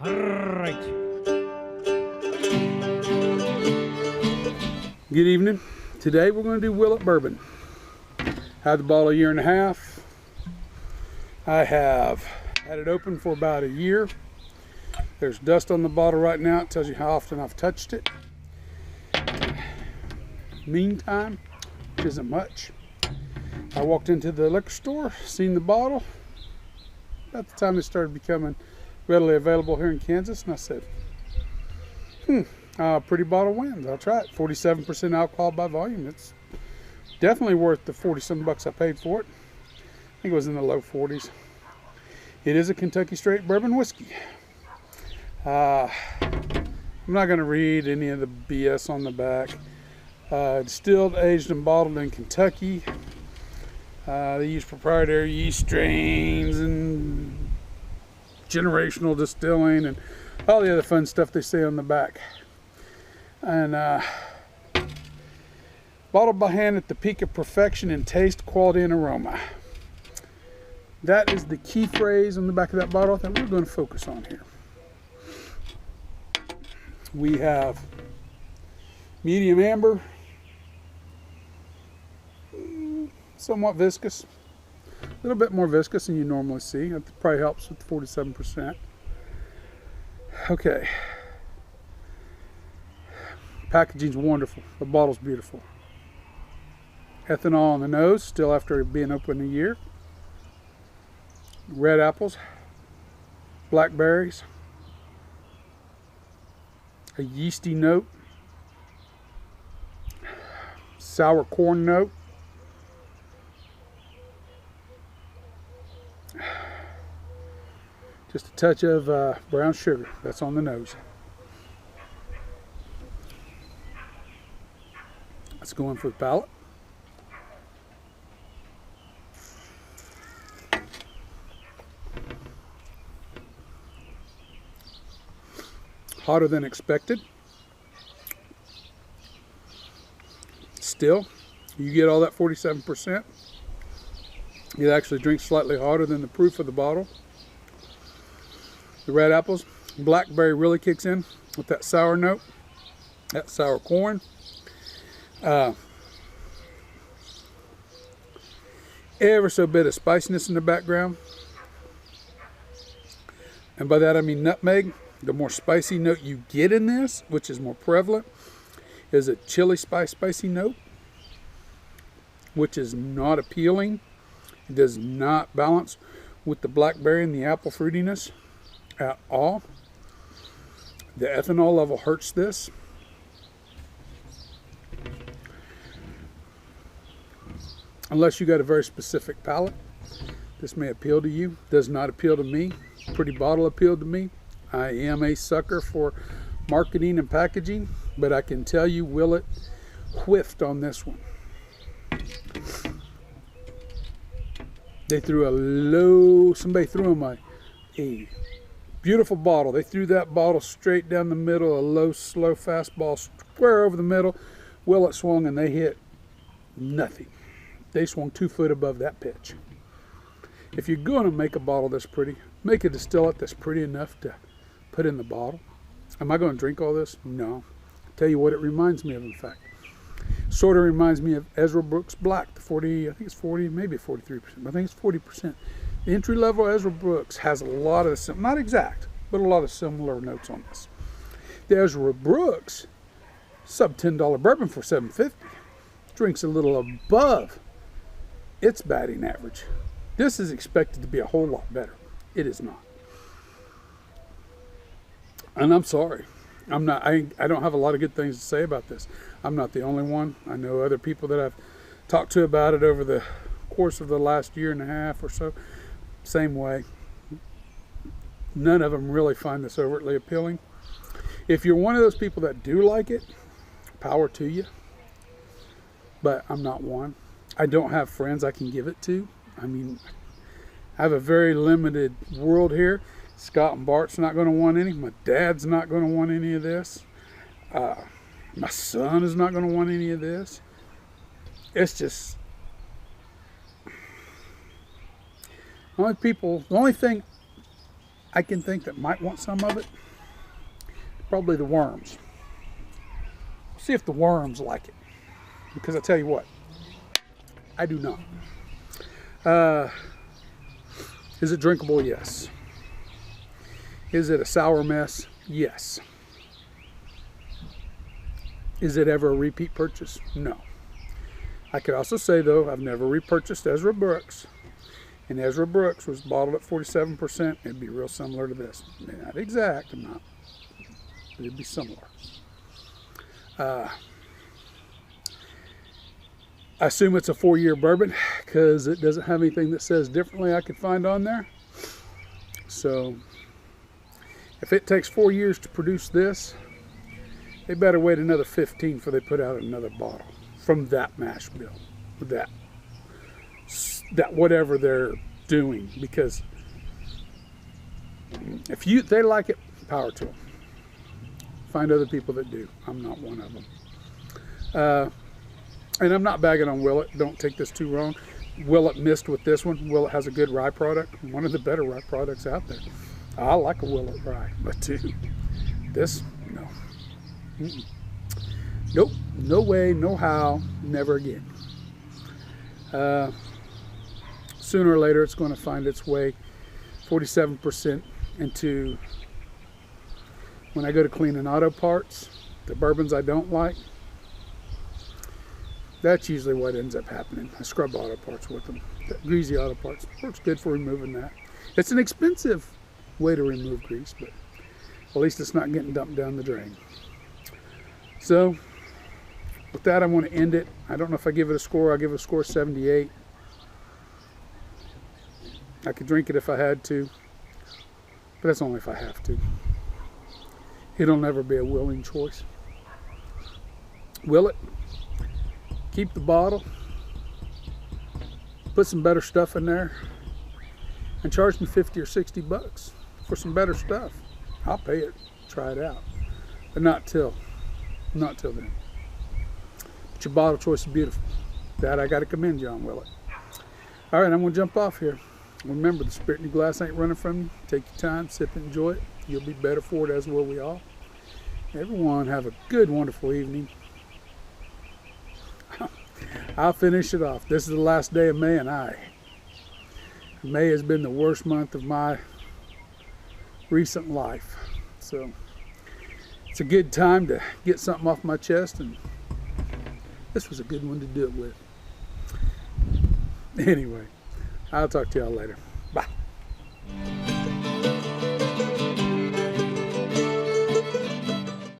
Alright. Good evening. Today we're going to do Willett Bourbon. Had the bottle a year and a half. I have had it open for about a year. There's dust on the bottle right now. It tells you how often I've touched it. Meantime, which isn't much, I walked into the liquor store, seen the bottle. About the time it started becoming readily available here in Kansas, and I said, pretty bottle wins. I'll try it. 47% alcohol by volume. It's definitely worth the 40-some bucks I paid for it. I think it was in the low 40s. It is a Kentucky straight bourbon whiskey. I'm not going to read any of the BS on the back. Distilled, aged, and bottled in Kentucky. They use proprietary yeast strains and generational distilling and all the other fun stuff they say on the back. And bottled by hand at the peak of perfection in taste, quality, and aroma. That is the key phrase on the back of that bottle that we're going to focus on here. We have medium amber, somewhat viscous, a little bit more viscous than you normally see. That probably helps with the 47%. Okay. Packaging's wonderful. The bottle's beautiful. Ethanol on the nose, still after being open a year. Red apples, blackberries, a yeasty note, sour corn note, just a touch of brown sugar. That's on the nose. Let's go in for the palate. Hotter than expected. Still, you get all that 47%. It actually drinks slightly hotter than the proof of the bottle. The red apples, blackberry really kicks in with that sour note, that sour corn. Ever so bit of spiciness in the background. And by that I mean nutmeg. The more spicy note you get in this, which is more prevalent, is a chili spicy note, which is not appealing. It does not balance with the blackberry and the apple fruitiness at all. The ethanol level hurts this. Unless you got a very specific palate, this may appeal to you. Does not appeal to me. Pretty bottle appealed to me. I am a sucker for marketing and packaging, but I can tell you Willett whiffed on this one. They threw somebody threw them a beautiful bottle. They threw that bottle straight down the middle, a low, slow fastball square over the middle. Willett swung and they hit nothing. They swung 2 foot above that pitch. If you're going to make a bottle this pretty, make a distillate that's pretty enough to put in the bottle. Am I going to drink all this? No. I'll tell you what it reminds me of, in fact. Sort of reminds me of Ezra Brooks Black, the 40, I think it's 40, maybe 43%, but I think it's 40%. The entry level Ezra Brooks has a lot of, not exact, but a lot of similar notes on this. The Ezra Brooks, sub $10 bourbon for $7.50, drinks a little above its batting average. This is expected to be a whole lot better. It is not. And I'm sorry. I don't have a lot of good things to say about this. I'm not the only one. I know other people that I've talked to about it over the course of the last year and a half or so. Same way. None of them really find this overtly appealing. If you're one of those people that do like it, power to you. But I'm not one. I don't have friends I can give it to. I mean, I have a very limited world here. Scott and Bart's not going to want any. My dad's not going to want any of this. My son is not going to want any of this. It's just the only thing I can think that might want some of it, probably the worms. See if the worms like it, because I tell you what, I do not. Is it drinkable? Yes. Is it a sour mess? Yes. Is it ever a repeat purchase? No. I could also say, though, I've never repurchased Ezra Brooks. And Ezra Brooks was bottled at 47%. It'd be real similar to this. Not exact, I'm not. But it'd be similar. I assume it's a 4-year bourbon because it doesn't have anything that says differently I could find on there. So if it takes 4 years to produce this, they better wait another 15 before they put out another bottle from that mash bill, that whatever they're doing. Because if they like it, power to them. Find other people that do. I'm not one of them. And I'm not bagging on Willett. Don't take this too wrong. Willett missed with this one. Willett has a good rye product. One of the better rye products out there. I like a Willett rye, but this, no. Mm-mm. Nope. No way, no how, never again. Sooner or later, it's going to find its way 47% into, when I go to cleaning auto parts, the bourbons I don't like. That's usually what ends up happening. I scrub auto parts with them. That greasy auto parts works good for removing that. It's an expensive way to remove grease, but at least it's not getting dumped down the drain. So with that, I want to end it. I don't know if I give it a score. I'll give it a score 78. I could drink it if I had to, but that's only if I have to. It'll never be a willing choice. Will it? Keep the bottle, put some better stuff in there, and charge me 50 or 60 bucks for some better stuff. I'll pay it, try it out, but not till then. But your bottle choice is beautiful. That I got to commend you on, Willett. All right, I'm gonna jump off here. Remember, the spirit in your glass ain't running from you. Take your time, sip it, enjoy it. You'll be better for it, as will we all. Everyone have a good, wonderful evening. I'll finish it off. This is the last day of May, and May has been the worst month of my recent life. So it's a good time to get something off my chest, and this was a good one to do it with. Anyway, I'll talk to y'all later.